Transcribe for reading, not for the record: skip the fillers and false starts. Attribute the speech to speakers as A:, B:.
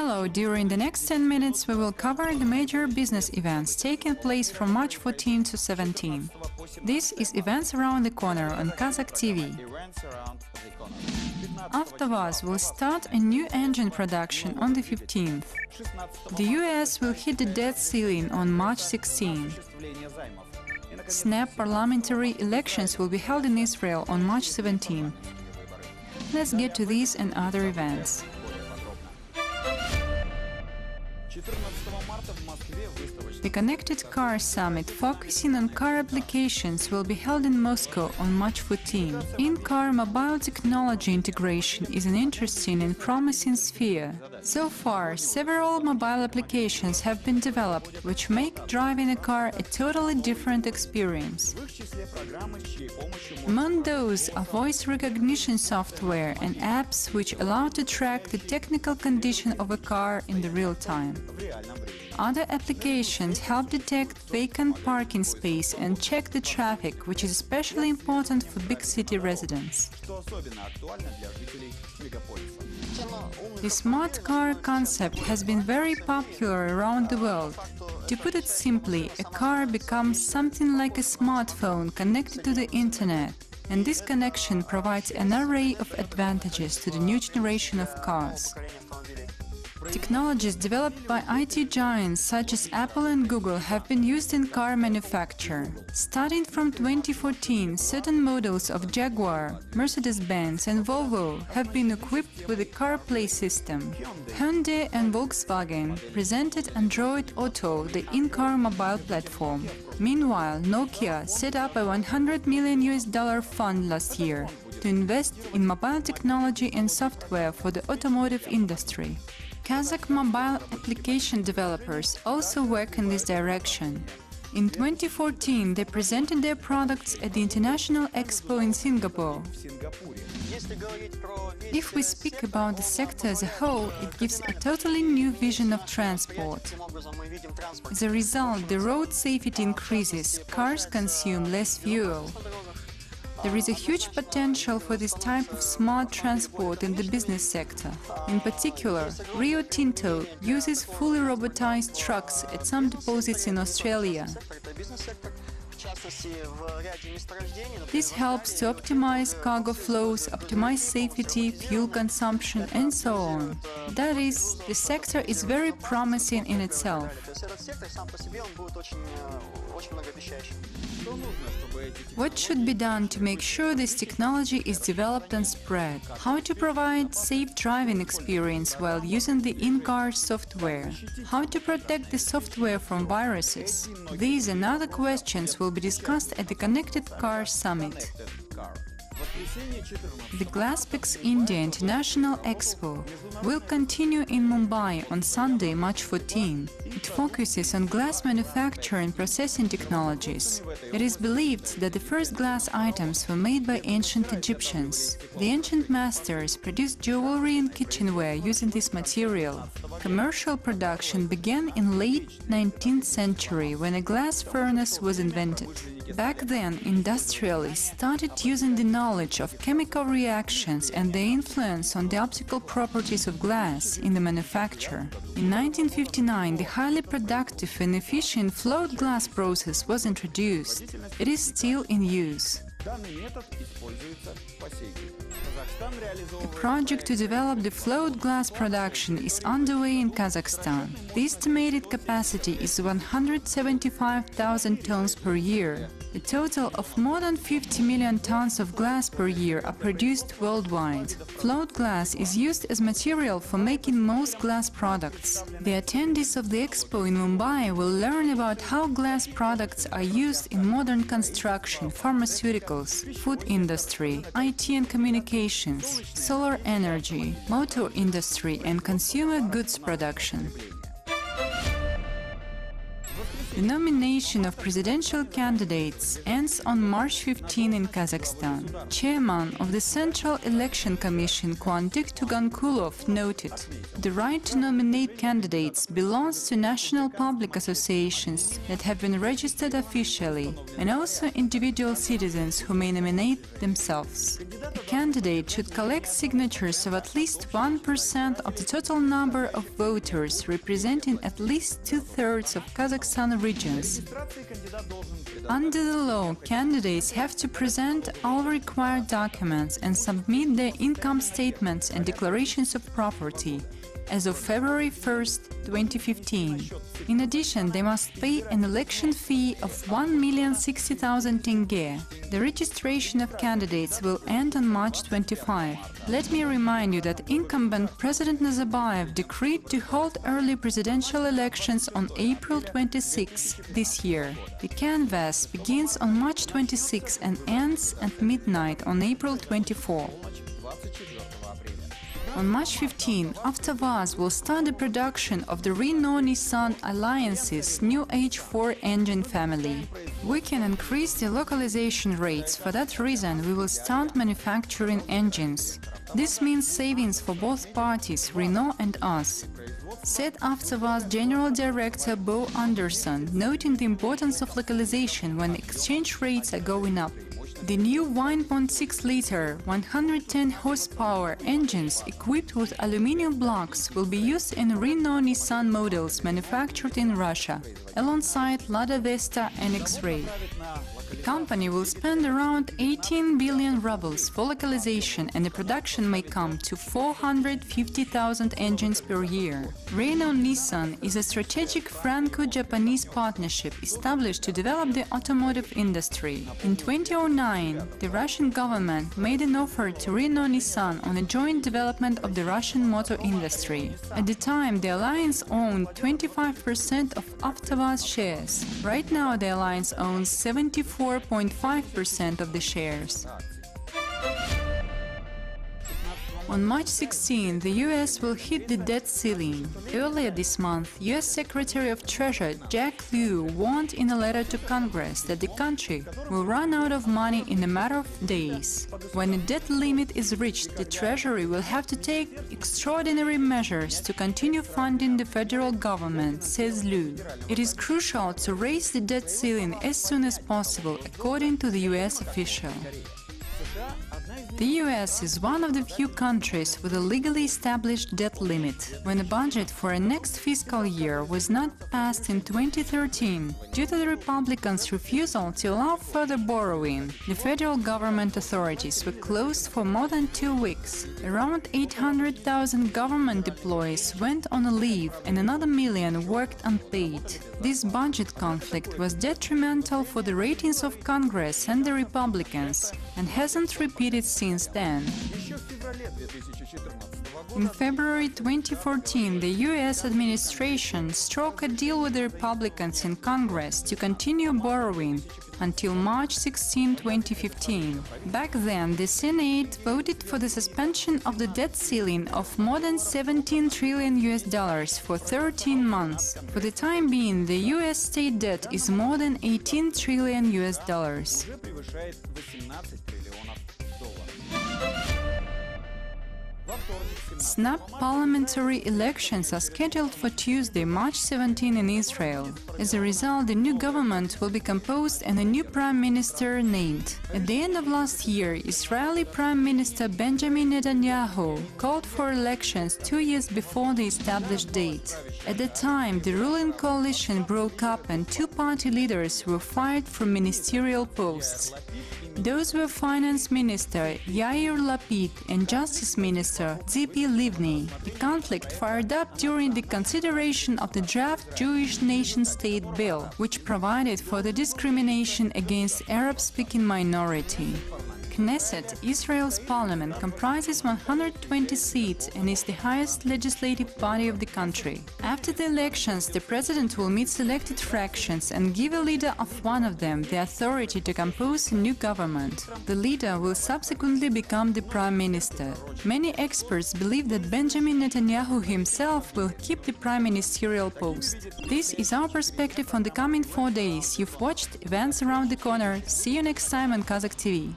A: Hello, during the next 10 minutes we will cover the major business events taking place from March 14 to 17. This is Events Around the Corner on Kazakh TV. Avtovaz will start a new engine production on the 15th. The US will hit the debt ceiling on March 16. Snap parliamentary elections will be held in Israel on March 17. Let's get to these and other events. The Connected Car Summit, focusing on car applications, will be held in Moscow on March 14. In-car mobile technology integration is an interesting and promising sphere. So far, several mobile applications have been developed, which make driving a car a totally different experience. Among those are voice recognition software and apps which allow to track the technical condition of a car in the real time. Other applications help detect vacant parking space and check the traffic, which is especially important for big city residents. The smart car concept has been very popular around the world. To put it simply, a car becomes something like a smartphone connected to the internet, and this connection provides an array of advantages to the new generation of cars. Technologies developed by IT giants such as Apple and Google have been used in car manufacture. Starting from 2014, certain models of Jaguar, Mercedes-Benz and Volvo have been equipped with a CarPlay system. Hyundai and Volkswagen presented Android Auto, the in-car mobile platform. Meanwhile, Nokia set up a $100 million fund last year to invest in mobile technology and software for the automotive industry. Kazakh mobile application developers also work in this direction. In 2014, they presented their products at the International Expo in Singapore. If we speak about the sector as a whole, it gives a totally new vision of transport. As a result, the road safety increases, cars consume less fuel. There is a huge potential for this type of smart transport in the business sector. In particular, Rio Tinto uses fully robotized trucks at some deposits in Australia. This helps to optimize cargo flows, optimize safety, fuel consumption, and so on. That is, the sector is very promising in itself. What should be done to make sure this technology is developed and spread? How to provide safe driving experience while using the in-car software? How to protect the software from viruses? These and other questions will be discussed at the Connected Car Summit. The Glasspex India International Expo will continue in Mumbai on Sunday, March 14. It focuses on glass manufacture and processing technologies. It is believed that the first glass items were made by ancient Egyptians. The ancient masters produced jewelry and kitchenware using this material. Commercial production began in late 19th century when a glass furnace was invented. Back then, industrialists started using the knowledge of chemical reactions and their influence on the optical properties of glass in the manufacture. In 1959, the highly productive and efficient float glass process was introduced. It is still in use. A project to develop the float glass production is underway in Kazakhstan. The estimated capacity is 175,000 tons per year. A total of more than 50 million tons of glass per year are produced worldwide. Float glass is used as material for making most glass products. The attendees of the expo in Mumbai will learn about how glass products are used in modern construction, pharmaceuticals, food industry, IT and communications, solar energy, motor industry and consumer goods production. The nomination of presidential candidates ends on March 15 in Kazakhstan. Chairman of the Central Election Commission Kuandyk Tugankulov noted, "The right to nominate candidates belongs to national public associations that have been registered officially, and also individual citizens who may nominate themselves. A candidate should collect signatures of at least 1% of the total number of voters representing at least 2/3 of Kazakhstan regions. Under the law, candidates have to present all required documents and submit their income statements and declarations of property as of February 1, 2015. In addition, they must pay an election fee of 1,060,000 tenge. The registration of candidates will end on March 25. Let me remind you that incumbent President Nazarbayev decreed to hold early presidential elections on April 26 this year. The canvass begins on March 26 and ends at midnight on April 24. On March 15, Avtovaz will start the production of the Renault-Nissan Alliance's new H4 engine family. We can increase the localization rates. For that reason, we will start manufacturing engines. This means savings for both parties, Renault and us, said Avtovaz General Director Bo Anderson, noting the importance of localization when exchange rates are going up. The new 1.6-liter, 110-horsepower engines equipped with aluminum blocks will be used in Renault-Nissan models manufactured in Russia, alongside Lada Vesta and X-Ray. The company will spend around 18 billion rubles for localization, and the production may come to 450,000 engines per year. Renault-Nissan is a strategic Franco-Japanese partnership established to develop the automotive industry. In 2009, the Russian government made an offer to Renault-Nissan on a joint development of the Russian motor industry. At the time, the alliance owned 25% of Avtovaz shares. Right now, the alliance owns 74.5% of the shares. On March 16, the US will hit the debt ceiling. Earlier this month, US Secretary of Treasury Jack Lew warned in a letter to Congress that the country will run out of money in a matter of days. When the debt limit is reached, the Treasury will have to take extraordinary measures to continue funding the federal government, says Lew. It is crucial to raise the debt ceiling as soon as possible, according to the US official. The US is one of the few countries with a legally established debt limit. When the budget for the next fiscal year was not passed in 2013 due to the Republicans' refusal to allow further borrowing, the federal government authorities were closed for more than 2 weeks. Around 800,000 government employees went on a leave and another million worked unpaid. This budget conflict was detrimental for the ratings of Congress and the Republicans and hasn't repeated since then. In February 2014, the US administration struck a deal with the Republicans in Congress to continue borrowing until March 16, 2015. Back then, the Senate voted for the suspension of the debt ceiling of more than $17 trillion for 13 months. For the time being, the US state debt is more than $18 trillion. Snap parliamentary elections are scheduled for Tuesday, March 17 in Israel. As a result, the new government will be composed and a new prime minister named. At the end of last year, Israeli Prime Minister Benjamin Netanyahu called for elections 2 years before the established date. At the time, the ruling coalition broke up and two party leaders were fired from ministerial posts. Those were Finance Minister Yair Lapid and Justice Minister Tzipi Livni. The conflict fired up during the consideration of the draft Jewish nation-state bill, which provided for the discrimination against Arab-speaking minority. Knesset, Israel's parliament, comprises 120 seats and is the highest legislative body of the country. After the elections, the president will meet selected fractions and give a leader of one of them the authority to compose a new government. The leader will subsequently become the prime minister. Many experts believe that Benjamin Netanyahu himself will keep the prime ministerial post. This is our perspective on the coming 4 days. You've watched Events Around the Corner. See you next time on Kazakh TV.